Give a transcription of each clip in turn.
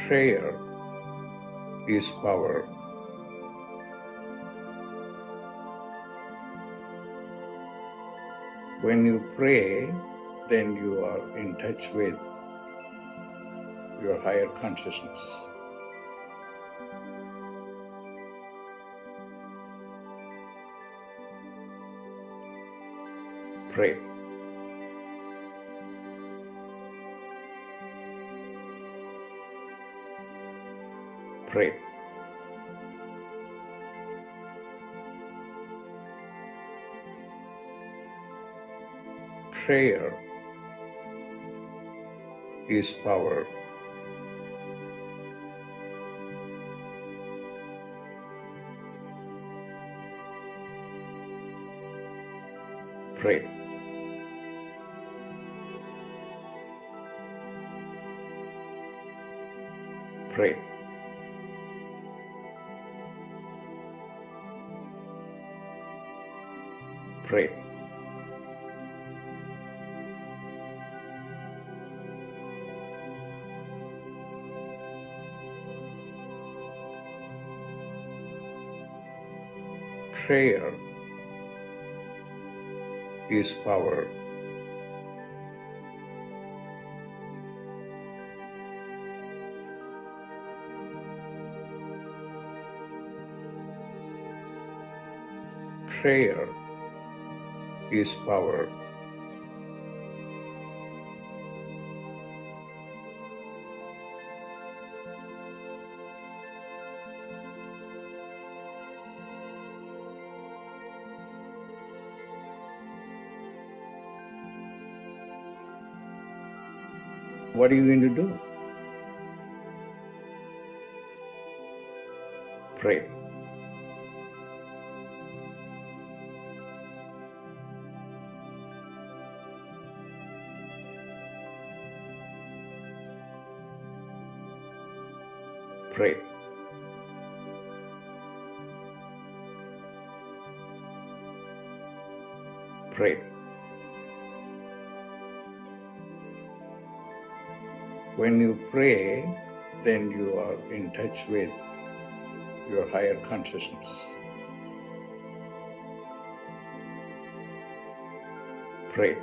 Prayer is power. When you pray, then you are in touch with your higher consciousness. Pray. Pray. Prayer is power. Pray. Pray. Pray. Prayer is power. Prayer is power. What are you going to do? Pray. Pray. Pray. When you pray, then you are in touch with your higher consciousness. Pray.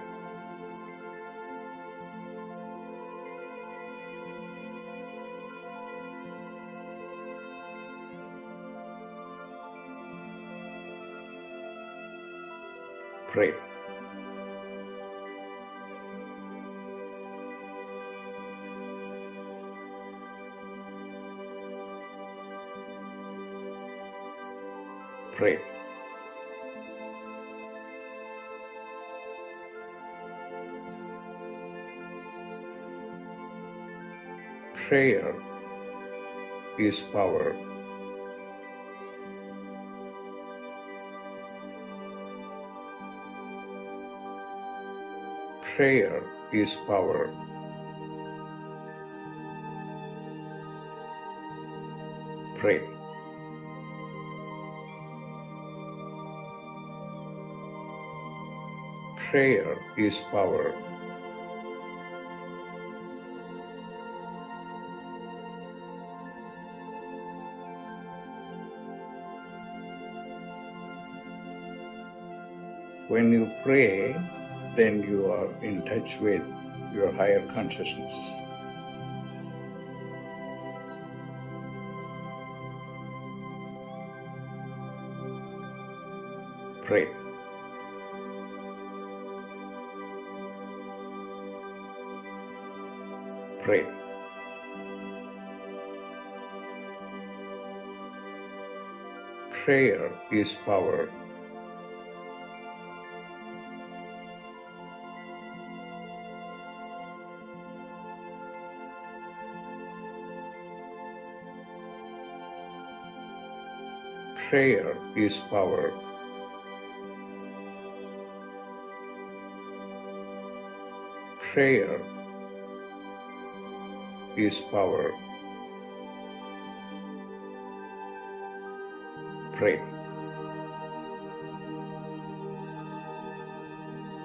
Pray. Pray. Prayer is power. Prayer is power. Pray. Prayer is power. When you pray, then you are in touch with your higher consciousness. Pray. Pray. Prayer is power. Prayer is power. Prayer is power. Pray.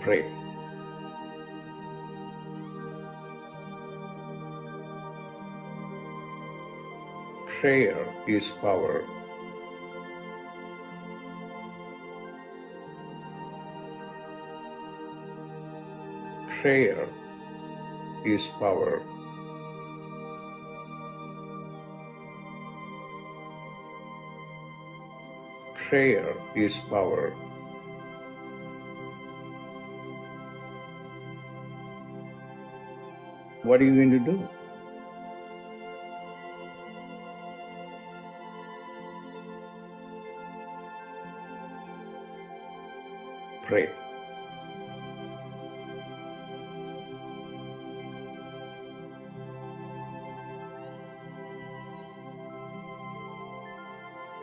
Pray. Prayer is power. Prayer is power. Prayer is power. What are you going to do? Pray.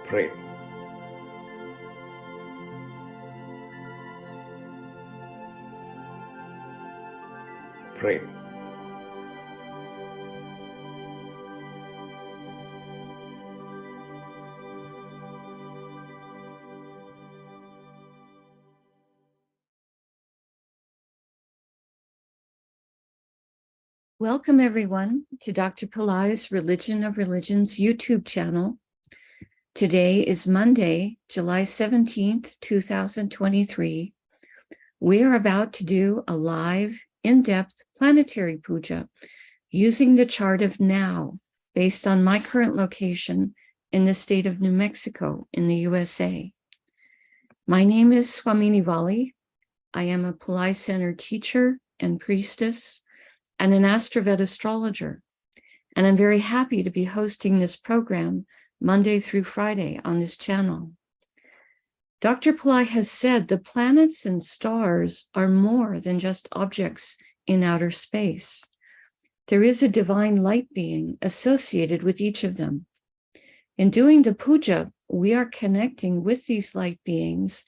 Pray. Pray. Welcome, everyone, to Dr. Pillai's Religion of Religions YouTube channel. Today is Monday, July 17th, 2023. We are about to do a live, in-depth planetary puja using the chart of now, based on my current location in the state of New Mexico in the USA. My name is Swamini Valli. I am a Pillai Center teacher and priestess, and an AstroVed astrologer. And I'm very happy to be hosting this program Monday through Friday on this channel. Dr. Pillai has said the planets and stars are more than just objects in outer space. There is a divine light being associated with each of them. In doing the puja, we are connecting with these light beings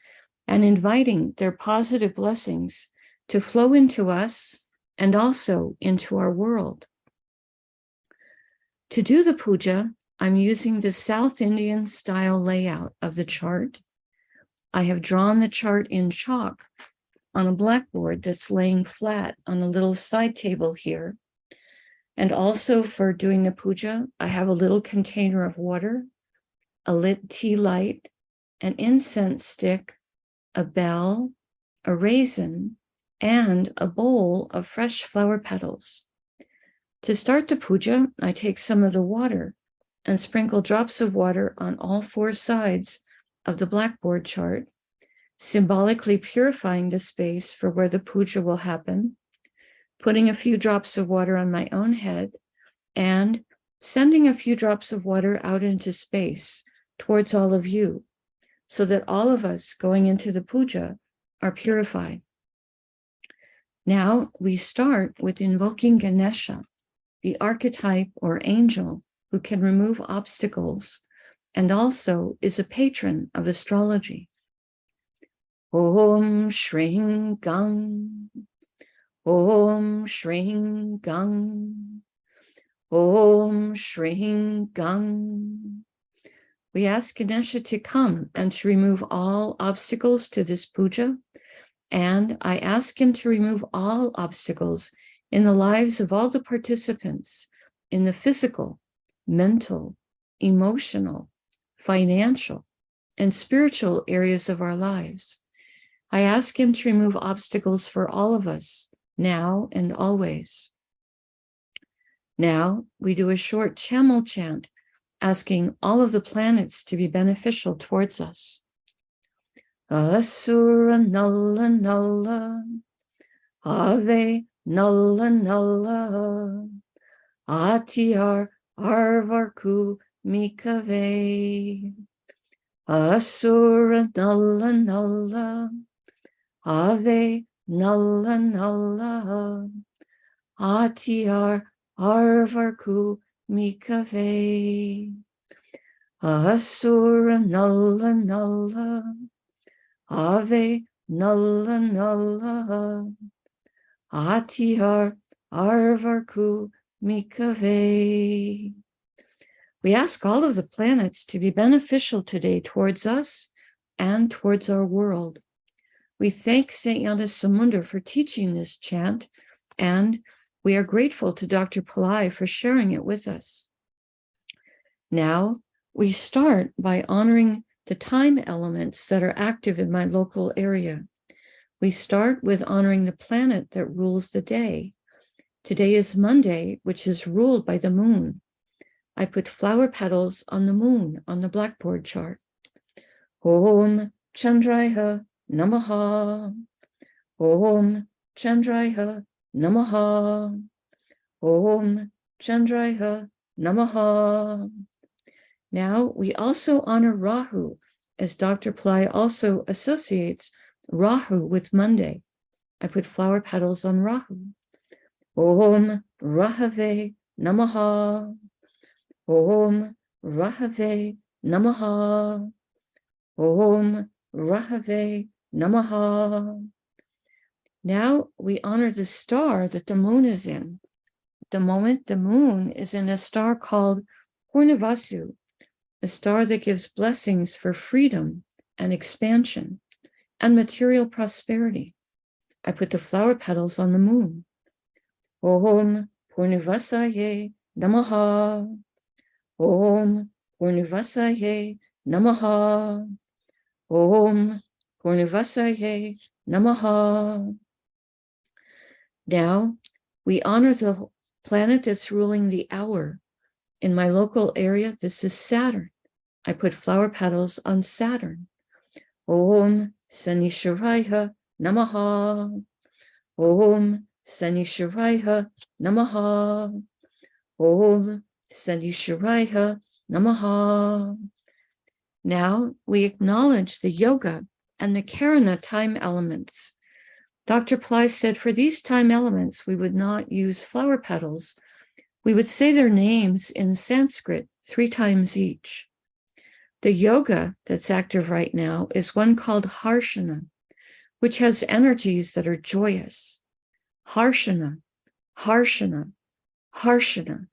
and inviting their positive blessings to flow into us and also into our world. To do the puja, I'm using the South Indian style layout of the chart. I have drawn the chart in chalk on a blackboard that's laying flat on a little side table here. And also for doing the puja, I have a little container of water, a lit tea light, an incense stick, a bell, a raisin, and a bowl of fresh flower petals. To start the puja, I take some of the water and sprinkle drops of water on all four sides of the blackboard chart, symbolically purifying the space for where the puja will happen, putting a few drops of water on my own head, and sending a few drops of water out into space towards all of you, so that all of us going into the puja are purified. Now we start with invoking Ganesha, the archetype or angel who can remove obstacles and also is a patron of astrology. Om Shring Gang, Om Shring Gang, Om Shring Gang. We ask Ganesha to come and to remove all obstacles to this puja, and I ask him to remove all obstacles in the lives of all the participants in the physical, mental, emotional, financial, and spiritual areas of our lives. I ask him to remove obstacles for all of us, now and always. Now we do a short Chamel chant, asking all of the planets to be beneficial towards us. Asura Nalla Nalla, Ave Nalla Nalla, Atyar Arvarku Mikave. Asura Nalla Nalla, Ave Nalla Nalla, Atyar Arvarku Mikave. Asura Nalla Nalla, Ave Nalla Nalla, Atyar Arvarku Mikave. We ask all of the planets to be beneficial today towards us and towards our world. We thank St. Yadasamunda for teaching this chant, and we are grateful to Dr. Pillai for sharing it with us. Now we start by honoring the time elements that are active in my local area. We start with honoring the planet that rules the day. Today is Monday, which is ruled by the moon. I put flower petals on the moon on the blackboard chart. Om Chandraya Namaha. Om Chandraya Namaha. Om Chandraya Namaha. Now we also honor Rahu, as Dr. Pillai also associates Rahu with Monday. I put flower petals on Rahu. Om Rahave Namaha. Om Rahave Namaha. Om Rahave Namaha. Now we honor the star that the moon is in. At the moment, the moon is in a star called Purnavasu, a star that gives blessings for freedom and expansion and material prosperity. I put the flower petals on the moon. Om Purnavasaye Namaha. Om Purnavasaye Namaha. Om Purnavasaye Namaha. Now we honor the planet that's ruling the hour. In my local area, this is Saturn. I put flower petals on Saturn. Om Sanisharaya Namaha. Om Sanisharaya Namaha. Om Sanisharaya Namaha. Now we acknowledge the yoga and the karana time elements. Dr. Pillai said for these time elements, we would not use flower petals. We would say their names in Sanskrit 3 times each. The yoga that's active right now is one called Harshana, which has energies that are joyous. Harshana, Harshana, Harshana.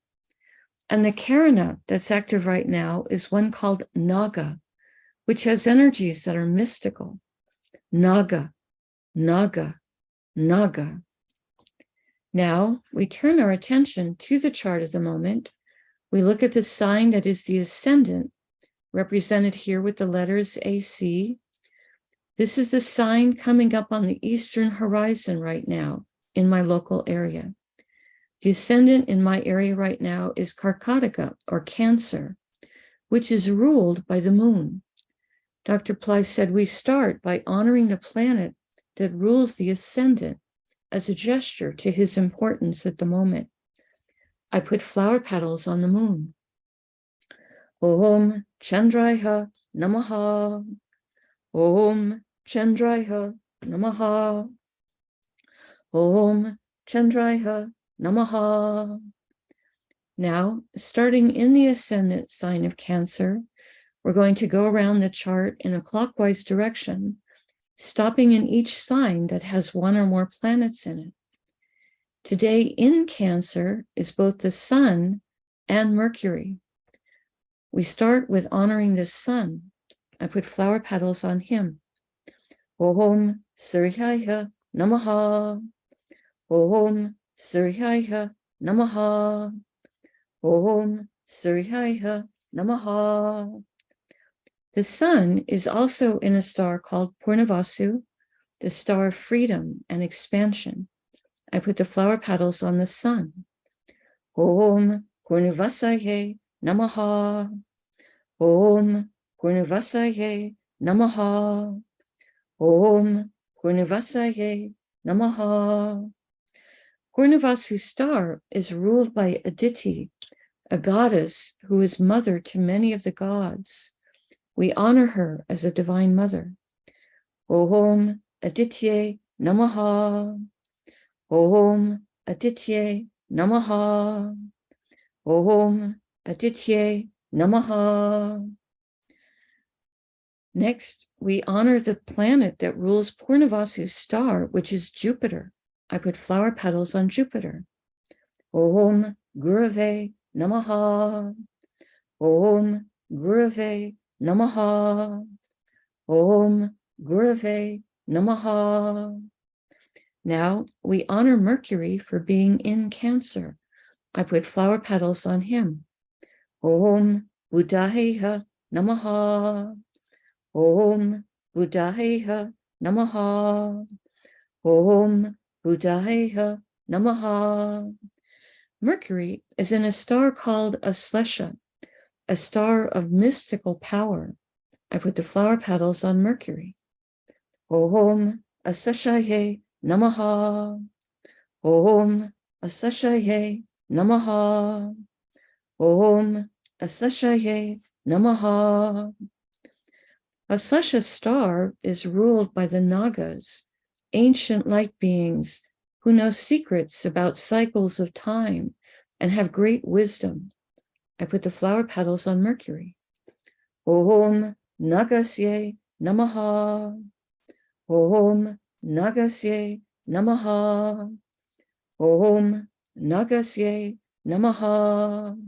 And the karana that's active right now is one called Naga, which has energies that are mystical. Naga, Naga, Naga. Now we turn our attention to the chart of the moment. We look at the sign that is the ascendant, represented here with the letters AC. This is the sign coming up on the eastern horizon right now in my local area. The ascendant in my area right now is Karkataka, or Cancer, which is ruled by the moon. Dr. Pillai said we start by honoring the planet that rules the ascendant as a gesture to his importance at the moment. I put flower petals on the moon. Om Chandraya Namaha. Om Chandraya Namaha. Om Chandraya Namaha. Now, starting in the ascendant sign of Cancer, we're going to go around the chart in a clockwise direction, stopping in each sign that has one or more planets in it. Today in Cancer is both the Sun and Mercury. We start with honoring the Sun. I put flower petals on him. Om Suryaya Namaha. Om Suryaya Namaha. Om Suryaya Namaha. The Sun is also in a star called Purnavasu, the star of freedom and expansion. I put the flower petals on the Sun. Om Purnavasaye Namaha. Om Purnavasaye Namaha. Om Purnavasaye Namaha. Purnavasu star is ruled by Aditi, a goddess who is mother to many of the gods. We honor her as a divine mother. Om Aditye Namaha. Om Aditye Namaha. Om Aditye Namaha. Next, we honor the planet that rules Purnavasu's star, which is Jupiter. I put flower petals on Jupiter. Om Gurave Namaha. Om Gurave Namaha. Om Gurave Namaha. Now we honor Mercury for being in Cancer. I put flower petals on him. Om Buddhayeha Namaha. Om Buddhayeha Namaha. Om Buddhayeha Namaha. Mercury is in a star called Aslesha, a star of mystical power. I put the flower petals on Mercury. Om Asleshaye Namaha. Om Asleshaye Namaha. Om Asleshaye Namaha. Aslesha star is ruled by the Nagas, ancient light beings who know secrets about cycles of time and have great wisdom. I put the flower petals on Mercury. Om Nagasye Namaha. Om Nagasye Namaha. Om Nagasye Namaha.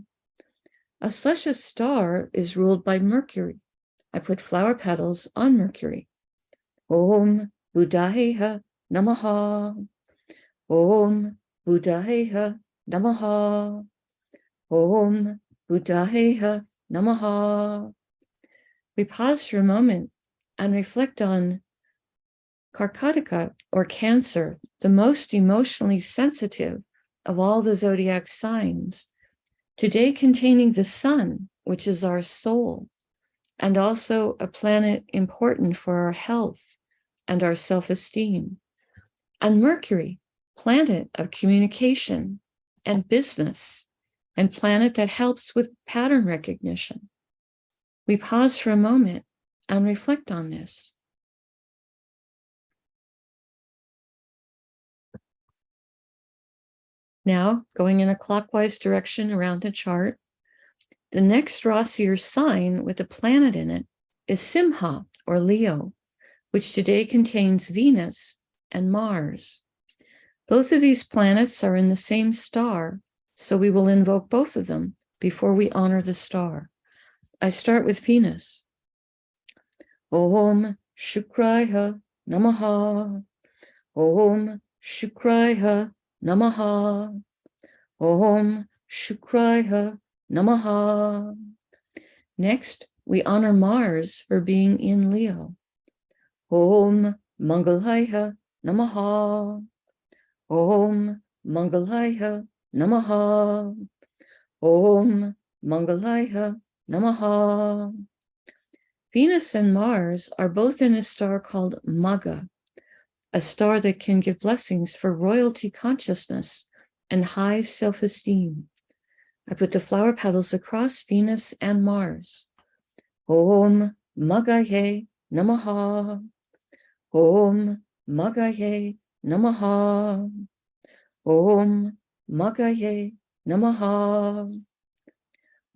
Aslesha star is ruled by Mercury. I put flower petals on Mercury. Om Buddhayeha Namaha. Om Buddhayeha Namaha. Om Buddhayeha Namaha. We pause for a moment and reflect on Karkataka, or Cancer, the most emotionally sensitive of all the zodiac signs, today containing the sun, which is our soul, and also a planet important for our health and our self-esteem, and Mercury, planet of communication and business, and planet that helps with pattern recognition. We pause for a moment and reflect on this. Now, going in a clockwise direction around the chart, the next Rasi or sign with a planet in it is Simha, or Leo, which today contains Venus and Mars. Both of these planets are in the same star, so we will invoke both of them before we honor the star. I start with Venus. Om Shukraya Namaha. Om Shukraya Namaha. Om Shukraya Namaha. Next, we honor Mars for being in Leo. Om Mangalaya Namaha. Om Mangalaya Namaha. Om Mangalaya Namaha. Venus and Mars are both in a star called Magha, a star that can give blessings for royalty consciousness and high self-esteem. I put the flower petals across Venus and Mars. Om Maghaye Namaha. Om Maghaye Namaha. Om Maghaye Namaha.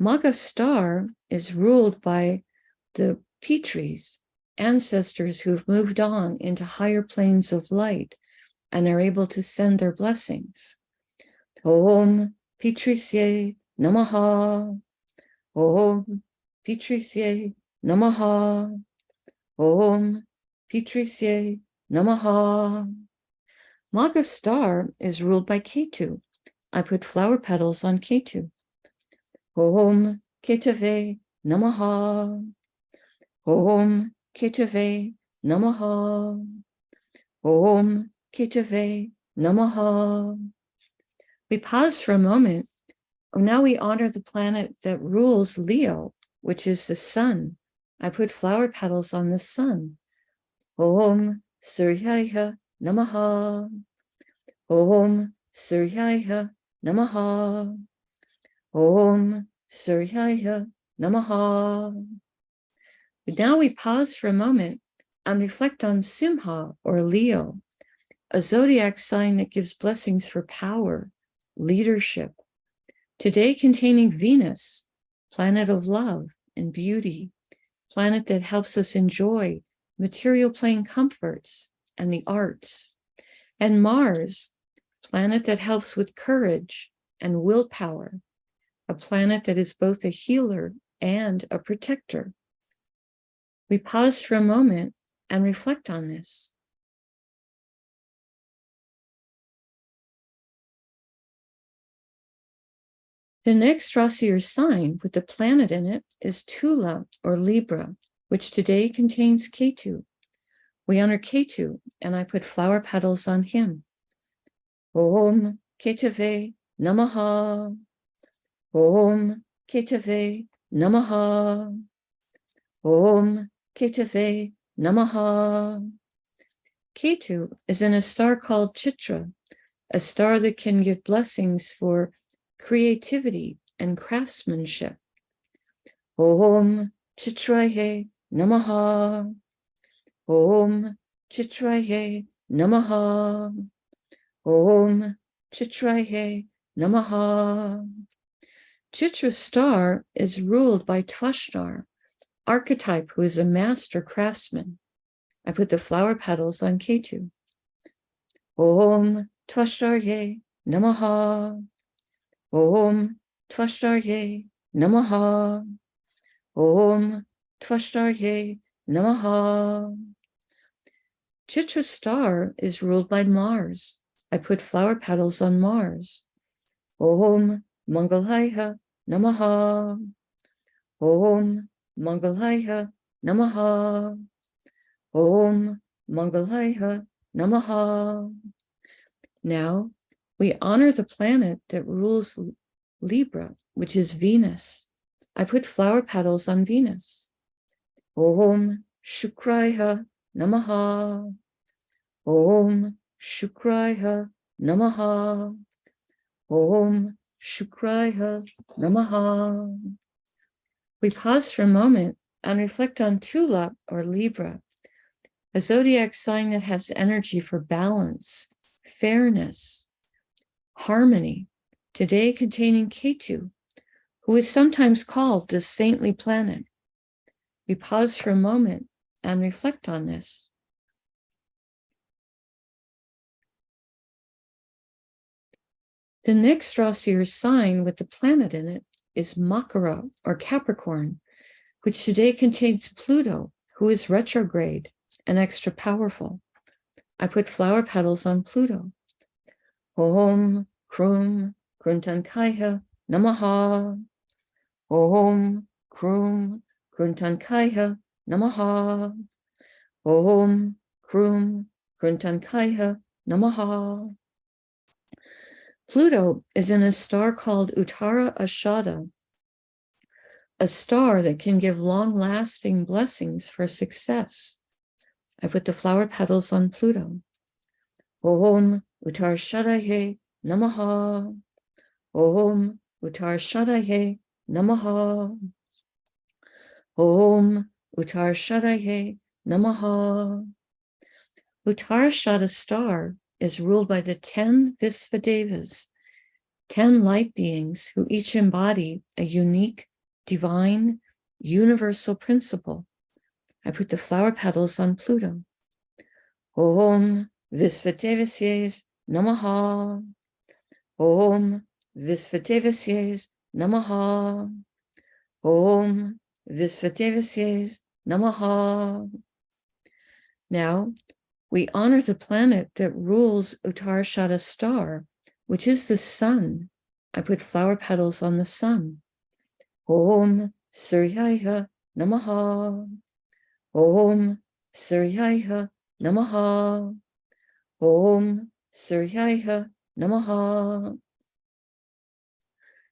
Magha star is ruled by the Petris, ancestors who've moved on into higher planes of light and are able to send their blessings. Om Petrisye Namaha. Om Petrisye Namaha. Om Petrisye Namaha. Magha star is ruled by Ketu. I put flower petals on Ketu. Om Ketave Namaha. Om Ketave Namaha. Om Ketave Namaha. We pause for a moment. Now we honor the planet that rules Leo, which is the sun. I put flower petals on the sun. Om Suryaya Namaha. Om Suryaya Namaha. Om Suryaya Namaha. Now we pause for a moment and reflect on Simha, or Leo, a zodiac sign that gives blessings for power, leadership, today containing Venus, planet of love and beauty, planet that helps us enjoy material plane comforts and the arts, and Mars, planet that helps with courage and willpower, a planet that is both a healer and a protector. We pause for a moment and reflect on this. The next Rasi or sign with the planet in it is Tula or Libra, which today contains Ketu. We honor Ketu, and I put flower petals on him. Om Ketave Namaha. Om Ketave Namaha. Om Ketave Namaha. Ketu is in a star called Chitra, a star that can give blessings for creativity and craftsmanship. Om Chitraye Namaha. Om Chitraye Namaha. Om Chitraye Namaha. Chitra star is ruled by Twashtar, archetype who is a master craftsman. I put the flower petals on Ketu. Om Twashtarye Namaha. Om Twashtarye Namaha. Om Twashtarye Namaha. Chitra star is ruled by Mars. I put flower petals on Mars. Om Mangalaya Namaha. Om Mangalaya Namaha. Om Mangalaya Namaha. Now, we honor the planet that rules Libra, which is Venus. I put flower petals on Venus. Om Shukraya Namaha. Om Shukraya Namaha. Om Shukraya Namaha. We pause for a moment and reflect on Tula or Libra, a zodiac sign that has energy for balance, fairness, harmony, today containing Ketu, who is sometimes called the saintly planet. We pause for a moment and reflect on this. The next Rasi or sign with the planet in it is Makara or Capricorn, which today contains Pluto, who is retrograde and extra powerful. I put flower petals on Pluto. Om Krum Kruntankaya Namaha. Om Krum Kruntankaya Namaha. Om Krum Kruntankaya Namaha. Pluto is in a star called Uttara Ashada, a star that can give long-lasting blessings for success. I put the flower petals on Pluto. Om Uttara Shadaye Namaha. Om Uttara Shadaye Namaha. Om Uttara Shadaye Namaha. Uttarashada star is ruled by the 10 Visvadevas, 10 light beings who each embody a unique, divine, universal principle. I put the flower petals on Pluto. Om Visvadevasye Namaha. Om Visvadevasye Namaha. Om Visvadevasye Namaha. Now, we honor the planet that rules Uttarashada star, which is the sun. I put flower petals on the sun. Om Suryaya Namaha. Om Suryaya Namaha. Om Suryaya Namaha.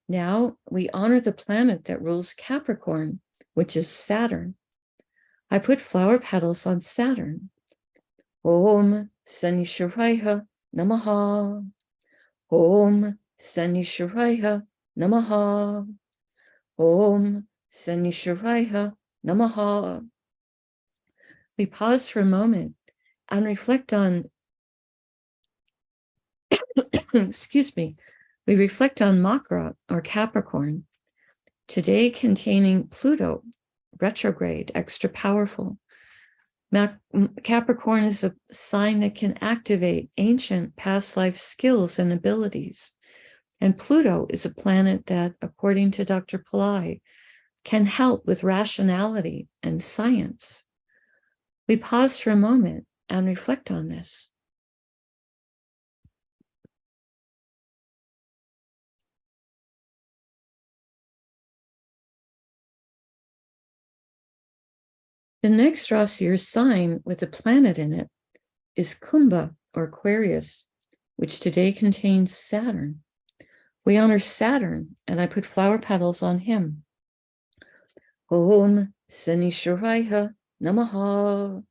Now we honor the planet that rules Capricorn, which is Saturn. I put flower petals on Saturn. Om Sanishwaraya Namaha. Om Sanishwaraya Namaha. Om Sanishwaraya Namaha. We pause for a moment and reflect on, excuse me, we reflect on Makara or Capricorn, today containing Pluto, retrograde, extra powerful. Capricorn is a sign that can activate ancient past life skills and abilities. And Pluto is a planet that, according to Dr. Pillai, can help with rationality and science. We pause for a moment and reflect on this. The next Rasi or sign with a planet in it is Kumbha or Aquarius, which today contains Saturn. We honor Saturn, and I put flower petals on him. Om Sanishwaraya Namaha.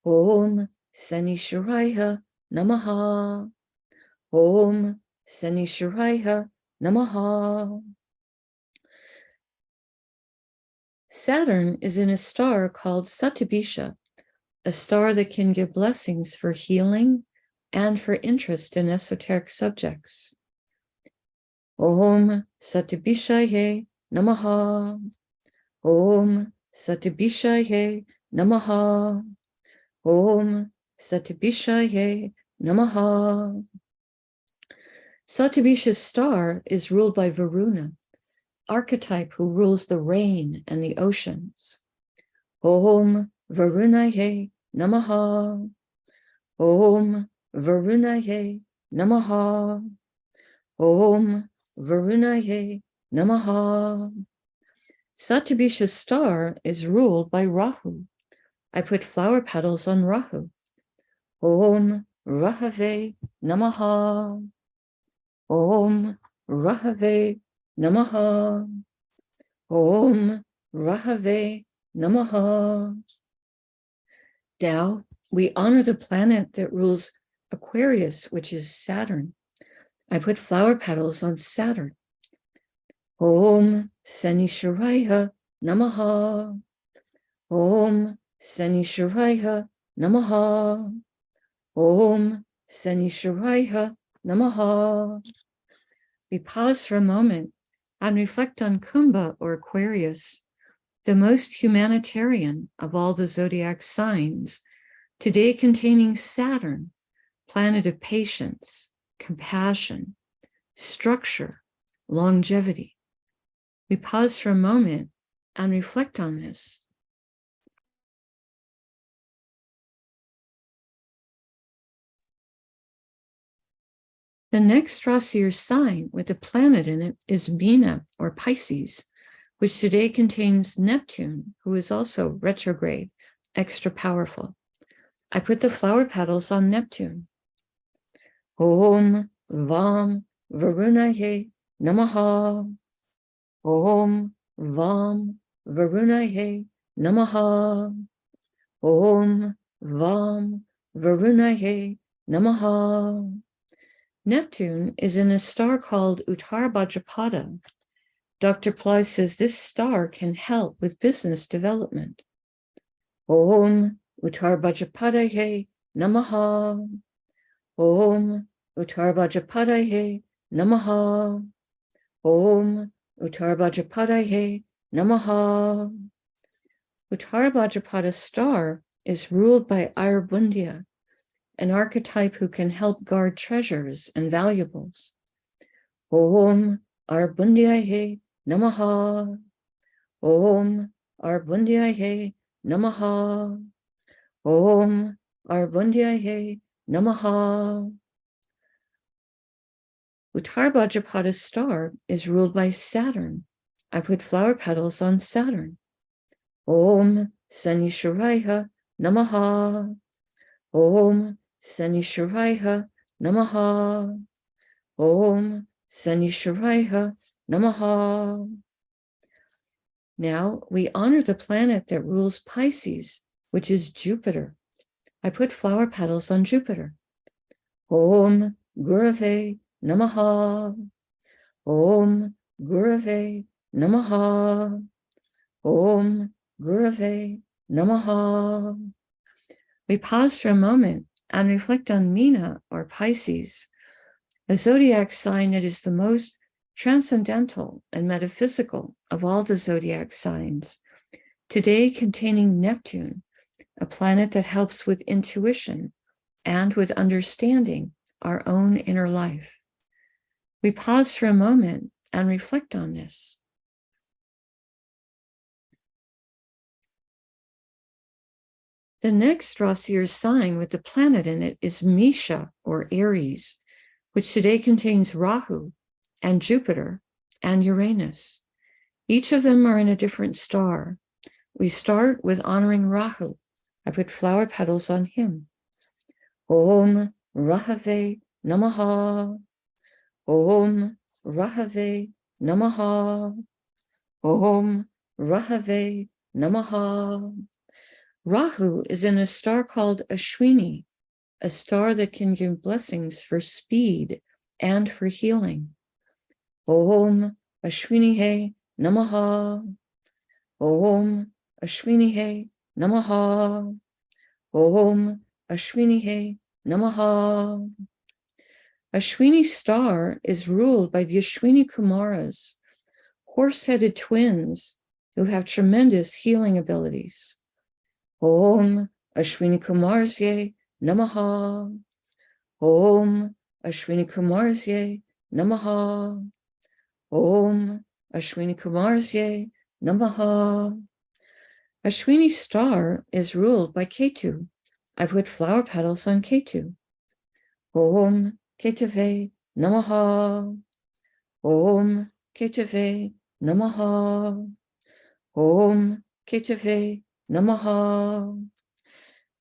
Om Sanishwaraya Namaha. Om Sanishwaraya Namaha. Saturn is in a star called Satyabisha, a star that can give blessings for healing and for interest in esoteric subjects. Om Satyabishaye Namaha. Om Satyabishaye Namaha. Om Satyabishaye Namaha. Satyabisha's star is ruled by Varuna, archetype who rules the rain and the oceans. Om Varunaye Namaha. Om Varunaye Namaha. Om Varunaye Namaha. Satyabisha's star is ruled by Rahu. I put flower petals on Rahu. Om Rahave Namaha. Om Rahave Namaha. Om Rahave Namaha. Now we honor the planet that rules Aquarius, which is Saturn. I put flower petals on Saturn. Om Sanishwaraya Namaha. Om Sanishwaraya Namaha. Om Sanishwaraya Namaha. We pause for a moment and reflect on Kumbha or Aquarius, the most humanitarian of all the zodiac signs, today containing Saturn, planet of patience, compassion, structure, longevity. We pause for a moment and reflect on this. The next Rasi or sign with a planet in it is Meena or Pisces, which today contains Neptune, who is also retrograde, extra powerful. I put the flower petals on Neptune. Om Vam Varunaye Namaha. Om Vam Varunaye Namaha. Om Vam Varunaye Namaha. Neptune is in a star called Uttar Bhadrapada. Dr. Pillai says this star can help with business development. Om Uttar Bhadrapadaye Namaha. Om Uttar Bhadrapadaye Namaha. Om Uttar Bhadrapadaye Namaha. Uttar Bhadrapada star is ruled by Ayurbundia, an archetype who can help guard treasures and valuables. Om Ayurbundiyaye Namaha. Om Ayurbundiyaye Namaha. Om Ayurbundiyaye Namaha. Uttar Bhadrapada star is ruled by Saturn. I put flower petals on Saturn. Om Sanishwaraya Namaha. Om Sanishwaraya Namaha. Om Sanishwaraya Namaha. Now we honor the planet that rules Pisces, which is Jupiter. I put flower petals on Jupiter. Om Gurave Namaha. Om Gurave Namaha. Om Gurave Namaha. We pause for a moment and reflect on Meena or Pisces, a zodiac sign that is the most transcendental and metaphysical of all the zodiac signs, today containing Neptune, a planet that helps with intuition and with understanding our own inner life. We pause for a moment and reflect on this. The next Rasi or sign with the planet in it is Mesha or Aries, which today contains Rahu and Jupiter and Uranus. Each of them are in a different star. we start with honoring Rahu. I put flower petals on him. Om Rahave Namaha. Om Rahave Namaha. Om Rahave Namaha. Rahu is in a star called Ashwini, a star that can give blessings for speed and for healing. Om Ashwini Namaha. Om Ashwini Namaha. Om Ashwini Namaha. Ashwini star is ruled by the Ashwini Kumaras, horse-headed twins who have tremendous healing abilities. Om Ashwini Kumarsye Namaha. Om Ashwini Kumarsye Namaha. Om Ashwini Kumarsye Namaha. Ashwini star is ruled by Ketu. I put flower petals on Ketu. Om Ketave Namaha. Om Ketave Namaha. Om Ketave Namaha.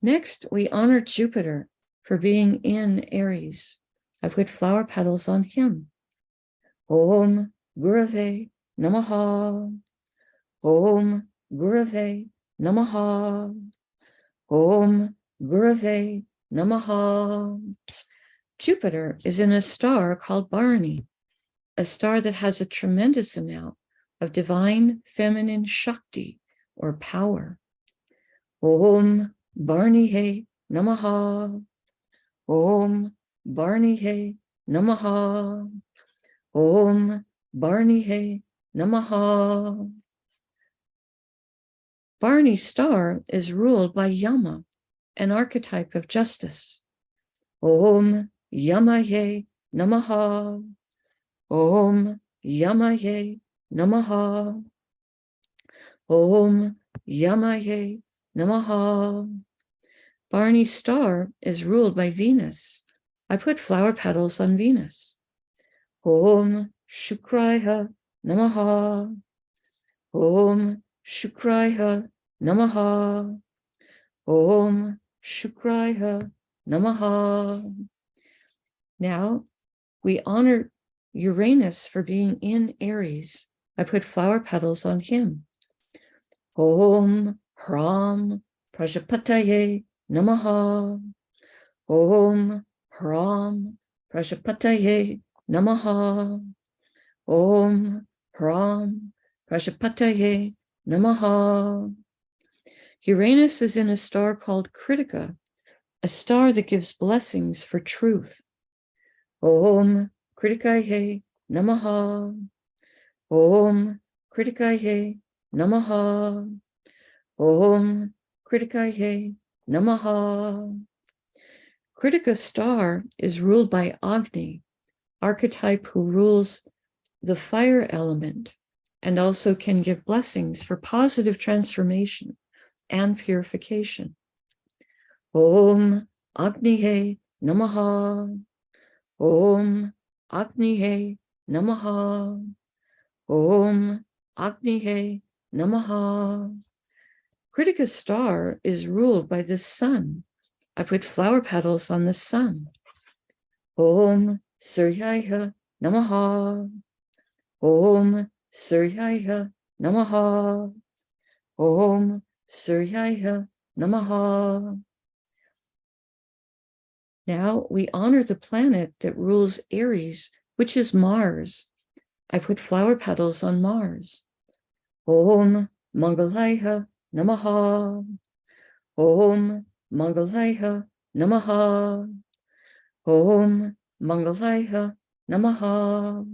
Next, we honor Jupiter for being in Aries. I put flower petals on him. Om Gurave Namaha. Om Gurave Namaha. Om Gurave Namaha. Jupiter is in a star called Bharani, a star that has a tremendous amount of divine feminine Shakti or power. Om Bharani Namaha. Om Bharani Namaha. Om Bharani Namaha. Bharani star is ruled by Yama, an archetype of justice. Om Yamaye Namaha. Om Yamaye Namaha. Om Yamaye Namaha. Bharani star is ruled by Venus. I put flower petals on Venus. Om Shukraya Namaha. Om Shukraya Namaha. Om Shukraya Namaha. Now we honor Uranus for being in Aries. I put flower petals on him. Om Hram Prajapataye Namaha. Om Hram Prajapataye Namaha. Om Hram Prajapataye Namaha. Uranus is in a star called Kritika, a star that gives blessings for truth. Om Kritikaye Namaha. Om Kritikaye Namaha. Om Kritikaye Namaha. Kritika star is ruled by Agni, archetype who rules the fire element and also can give blessings for positive transformation and purification. Om Agnihe Namaha. Om Agnihe Namaha. Om Agnihe Namaha. Kritika star is ruled by the sun. I put flower petals on the sun. Om Suryaya Namaha. Om Suryaya Namaha. Om Suryaya Namaha. Now we honor the planet that rules Aries, which is Mars. I put flower petals on Mars. Om Mangalaya Namaha. Om Mangalaya Namaha. Om Mangalaya Namaha.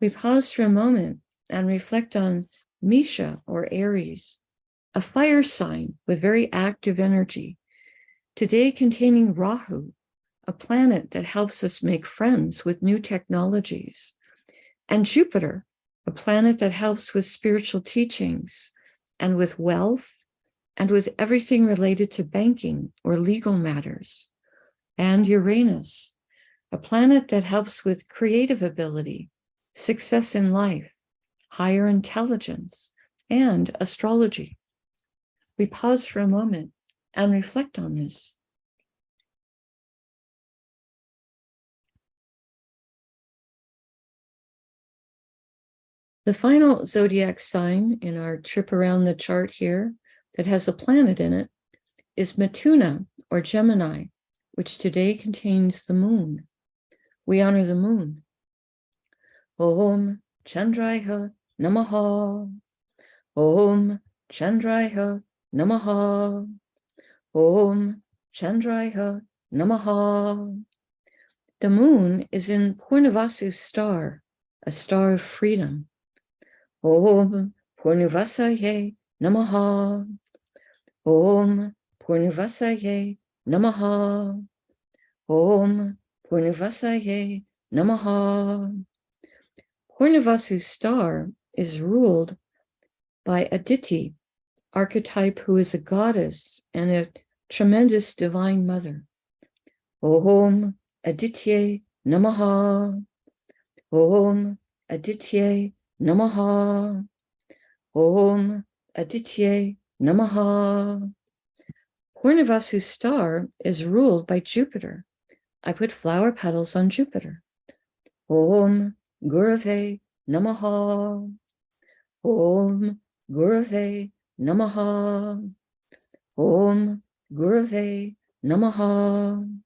We pause for a moment and reflect on Misha or Aries, a fire sign with very active energy, today containing Rahu, a planet that helps us make friends with new technologies, and Jupiter, a planet that helps with spiritual teachings and with wealth and with everything related to banking or legal matters, and Uranus, a planet that helps with creative ability, success in life, higher intelligence, and astrology. We pause for a moment and reflect on this. The final zodiac sign in our trip around the chart here that has a planet in it is Mithuna, or Gemini, which today contains the moon. We honor the moon. Om Chandraya Namaha. Om Chandraya Namaha. Om Chandraya Namaha. The moon is in Purnavasu's star, a star of freedom. Om Purnavasaye Namaha. Om Purnavasaye Namaha. Om Purnavasaye Namaha. Purnavasu's star is ruled by Aditi, archetype who is a goddess and a tremendous divine mother. Om Aditye Namaha. Om Aditye Namaha. Om Aditye Namaha. Purnavasu's star is ruled by Jupiter. I put flower petals on Jupiter. Om Gurave Namaha. Om Gurave Namaha. Om Gurave Namaha.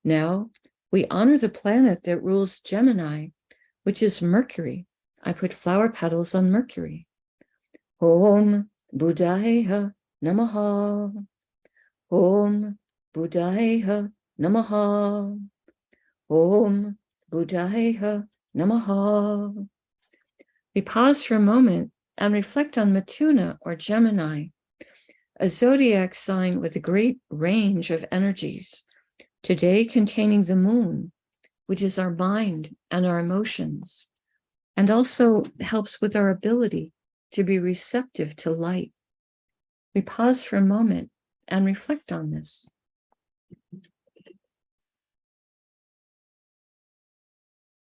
Now, we honor the planet that rules Gemini, which is Mercury. I put flower petals on Mercury. Om Buddhaya Namaha. Om Buddhaya Namaha. Om Buddhaya Namaha. We pause for a moment and reflect on Mithuna, or Gemini, a zodiac sign with a great range of energies, today containing the moon, which is our mind and our emotions, and also helps with our ability to be receptive to light. We pause for a moment and reflect on this.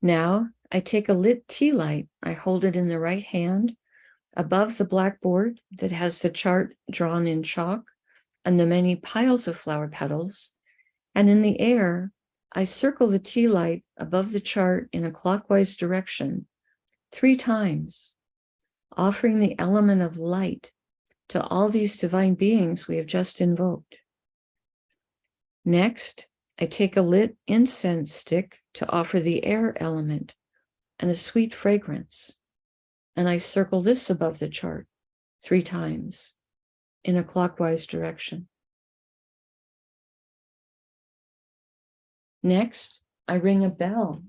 Now, I take a lit tea light. I hold it in the right hand above the blackboard that has the chart drawn in chalk and the many piles of flower petals. And in the air, I circle the tea light above the chart in a clockwise direction 3 times, offering the element of light to all these divine beings we have just invoked. Next, I take a lit incense stick to offer the air element and a sweet fragrance, and I circle this above the chart 3 times in a clockwise direction. Next, I ring a bell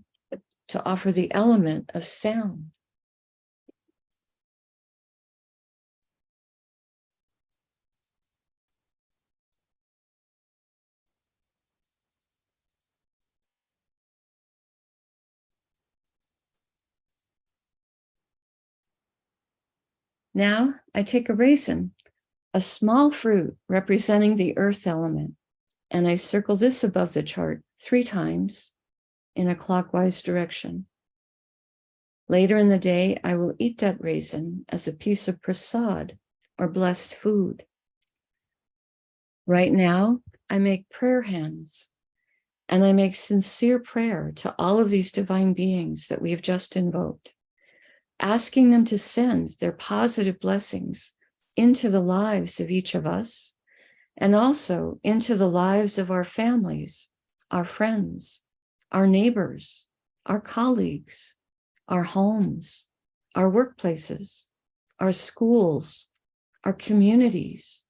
to offer the element of sound. Now I take a raisin, a small fruit representing the earth element, and I circle this above the chart 3 times in a clockwise direction. Later in the day, I will eat that raisin as a piece of prasad, or blessed food. Right now, I make prayer hands, and I make sincere prayer to all of these divine beings that we have just invoked, asking them to send their positive blessings into the lives of each of us, and also into the lives of our families, our friends, our neighbors, our colleagues, our homes, our workplaces, our schools, our communities,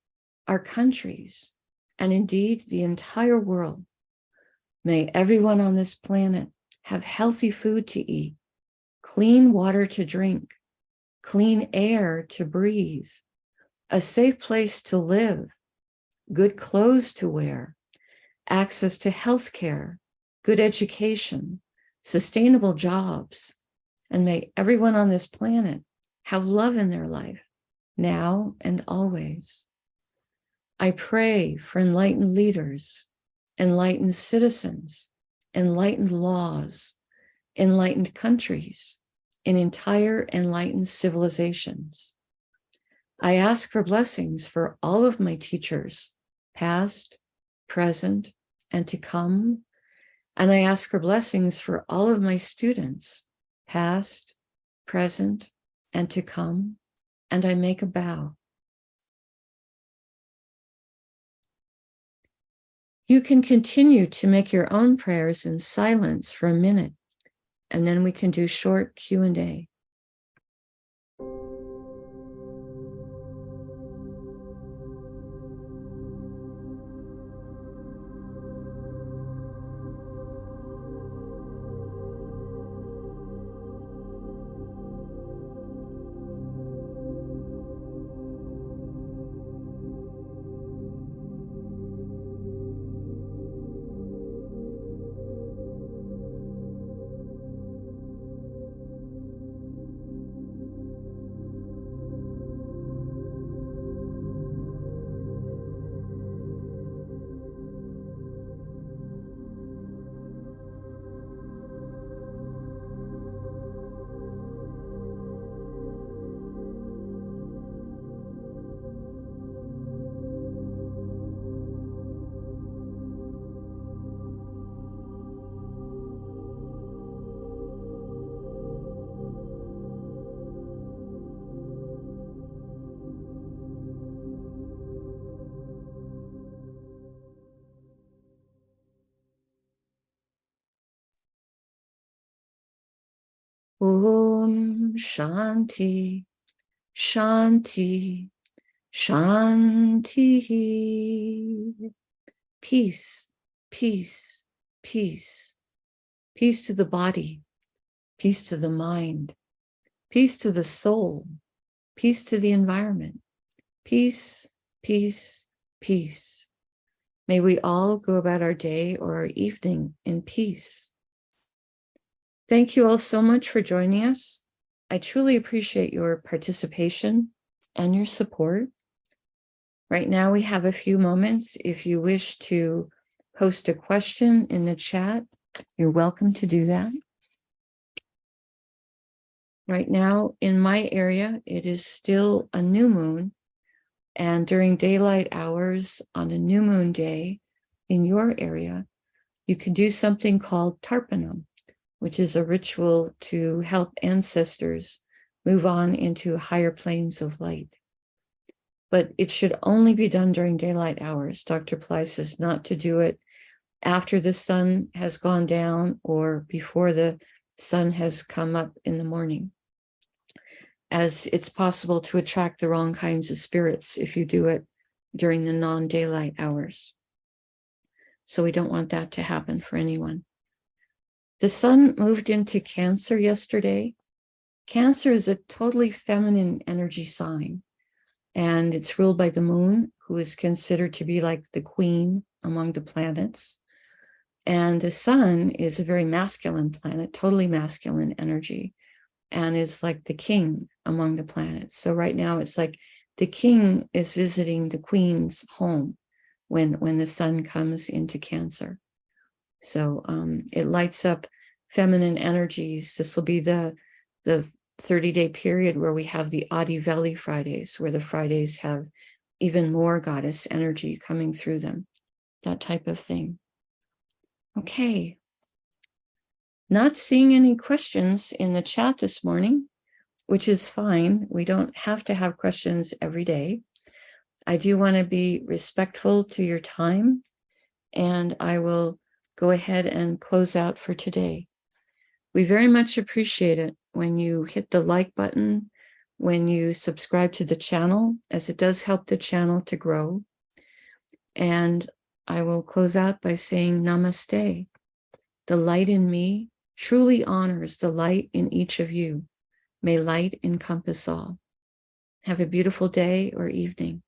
our countries, and indeed the entire world. May everyone on this planet have healthy food to eat, clean water to drink, clean air to breathe, a safe place to live, good clothes to wear, access to health care, good education, sustainable jobs, and may everyone on this planet have love in their life, now and always. I pray for enlightened leaders, enlightened citizens, enlightened laws, enlightened countries, and entire enlightened civilizations. I ask for blessings for all of my teachers, past, present, and to come. And I ask for blessings for all of my students, past, present, and to come. And I make a bow. You can continue to make your own prayers in silence for a minute, and then we can do short Q&A. Om Shanti, Shanti, Shanti. Peace, peace, peace. Peace to the body, peace to the mind, peace to the soul, peace to the environment. Peace, peace, peace. May we all go about our day or our evening in peace. Thank you all so much for joining us. I truly appreciate your participation and your support. Right now, we have a few moments. If you wish to post a question in the chat, you're welcome to do that. Right now, in my area, it is still a new moon. And during daylight hours on a new moon day in your area, you can do something called tarpanam, which is a ritual to help ancestors move on into higher planes of light. But it should only be done during daylight hours. Dr. Pillai says not to do it after the sun has gone down or before the sun has come up in the morning, as it's possible to attract the wrong kinds of spirits if you do it during the non-daylight hours. So we don't want that to happen for anyone. The sun moved into Cancer yesterday. Cancer is a totally feminine energy sign, and it's ruled by the moon, who is considered to be like the queen among the planets. And the sun is a very masculine planet, totally masculine energy, and is like the king among the planets. So right now it's like the king is visiting the queen's home when the sun comes into Cancer. So it lights up feminine energies. This will be the 30-day period where we have the Adi Veli Fridays, where the Fridays have even more goddess energy coming through them, that type of thing. Okay. Not seeing any questions in the chat this morning, which is fine. We don't have to have questions every day. I do want to be respectful to your time, and I will go ahead and close out for today. We very much appreciate it when you hit the like button, when you subscribe to the channel, as it does help the channel to grow. And I will close out by saying namaste. The light in me truly honors the light in each of you. May light encompass all. Have a beautiful day or evening.